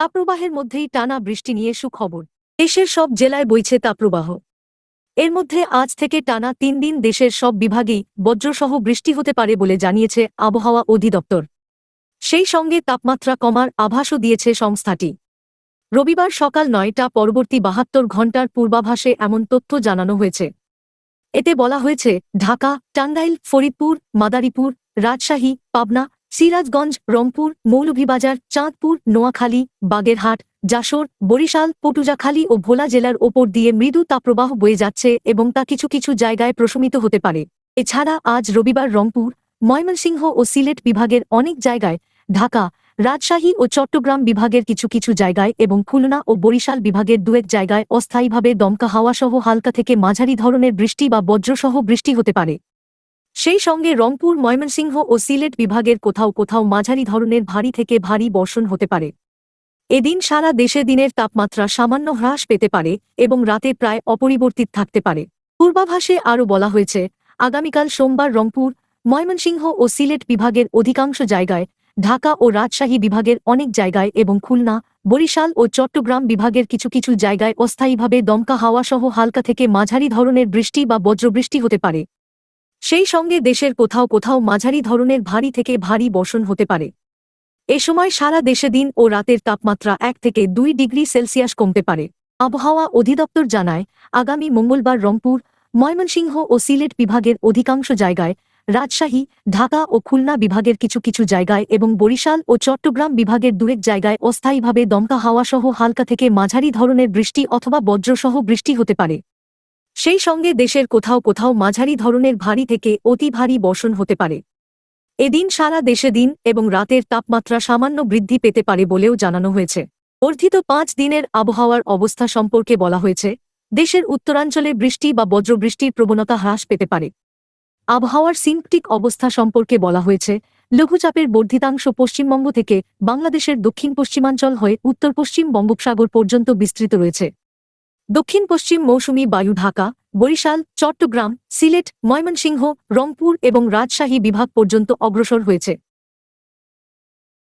তাপপ্রবাহের মধ্যেই টানা বৃষ্টি নিয়ে সুখবর। দেশের সব জেলায় বইছে তাপপ্রবাহ। এর মধ্যে আজ থেকে টানা ৩ দিন দেশের সব বিভাগেই বজ্রসহ বৃষ্টি হতে পারে বলে জানিয়েছে আবহাওয়া অধিদপ্তর। সেই সঙ্গে তাপমাত্রা কমার আভাসও দিয়েছে সংস্থাটি। রবিবার সকাল ৯টা পরবর্তী ৭২ ঘণ্টার পূর্বাভাসে এমন তথ্য জানানো হয়েছে। এতে বলা হয়েছে, ঢাকা, টাঙ্গাইল, ফরিদপুর, মাদারীপুর, রাজশাহী, পাবনা, সিরাজগঞ্জ, রংপুর, মৌলভীবাজার, চাঁদপুর, নোয়াখালী, বাগেরহাট, যশোর, বরিশাল, পটুয়াখালী ও ভোলা জেলার ওপর দিয়ে মৃদু তাপপ্রবাহ বয়ে যাচ্ছে এবং তা কিছু কিছু জায়গায় প্রশমিত হতে পারে। এছাড়া আজ রবিবার রংপুর, ময়মনসিংহ ও সিলেট বিভাগের অনেক জায়গায়, ঢাকা, রাজশাহী ও চট্টগ্রাম বিভাগের কিছু কিছু জায়গায় এবং খুলনা ও বরিশাল বিভাগের দু-এক জায়গায় অস্থায়ীভাবে দমকা হাওয়াসহ হালকা থেকে মাঝারি ধরনের বৃষ্টি বা বজ্রসহ বৃষ্টি হতে পারে। সেই সঙ্গে রংপুর, ময়মনসিংহ ও সিলেট বিভাগের কোথাও কোথাও মাঝারি ধরনের ভারী থেকে ভারী বর্ষণ হতে পারে। এদিন সারা দেশে দিনের তাপমাত্রা সামান্য হ্রাস পেতে পারে এবং রাতে প্রায় অপরিবর্তিত থাকতে পারে। পূর্বাভাসে আরও বলা হয়েছে, আগামীকাল সোমবার রংপুর, ময়মনসিংহ ও সিলেট বিভাগের অধিকাংশ জায়গায়, ঢাকা ও রাজশাহী বিভাগের অনেক জায়গায় এবং খুলনা, বরিশাল ও চট্টগ্রাম বিভাগের কিছু কিছু জায়গায় অস্থায়ীভাবে দমকা হাওয়াসহ হালকা থেকে মাঝারি ধরনের বৃষ্টি বা বজ্রবৃষ্টি হতে পারে। সেই সঙ্গে দেশের কোথাও কোথাও মাঝারি ধরনের ভারী থেকে ভারী বর্ষণ হতে পারে। এ সময় সারা দেশে দিন ও রাতের তাপমাত্রা ১ থেকে ২ ডিগ্রি সেলসিয়াস কমতে পারে। আবহাওয়া অধিদপ্তর জানায়, আগামী মঙ্গলবার রংপুর, ময়মনসিংহ ও সিলেট বিভাগের অধিকাংশ জায়গায়, রাজশাহী, ঢাকা ও খুলনা বিভাগের কিছু কিছু জায়গায় এবং বরিশাল ও চট্টগ্রাম বিভাগের দু-এক জায়গায় অস্থায়ীভাবে দমকা হাওয়াসহ হালকা থেকে মাঝারি ধরনের বৃষ্টি অথবা বজ্রসহ বৃষ্টি হতে পারে। সেই সঙ্গে দেশের কোথাও কোথাও মাঝারি ধরনের ভারী থেকে অতি ভারী বর্ষণ হতে পারে। এদিন সারা দেশে দিন এবং রাতের তাপমাত্রা সামান্য বৃদ্ধি পেতে পারে বলেও জানানো হয়েছে। বর্ধিত ৫ দিনের আবহাওয়ার অবস্থা সম্পর্কে বলা হয়েছে, দেশের উত্তরাঞ্চলে বৃষ্টি বা বজ্রবৃষ্টির প্রবণতা হ্রাস পেতে পারে। আবহাওয়ার সিনপটিক অবস্থা সম্পর্কে বলা হয়েছে, লঘুচাপের বর্ধিতাংশ পশ্চিমবঙ্গ থেকে বাংলাদেশের দক্ষিণ পশ্চিমাঞ্চল হয়ে উত্তর পশ্চিম বঙ্গোপসাগর পর্যন্ত বিস্তৃত রয়েছে। দক্ষিণ পশ্চিম মৌসুমী বায়ু ঢাকা, বরিশাল, চট্টগ্রাম, সিলেট, ময়মনসিংহ, রংপুর এবং রাজশাহী বিভাগ পর্যন্ত অগ্রসর হয়েছে।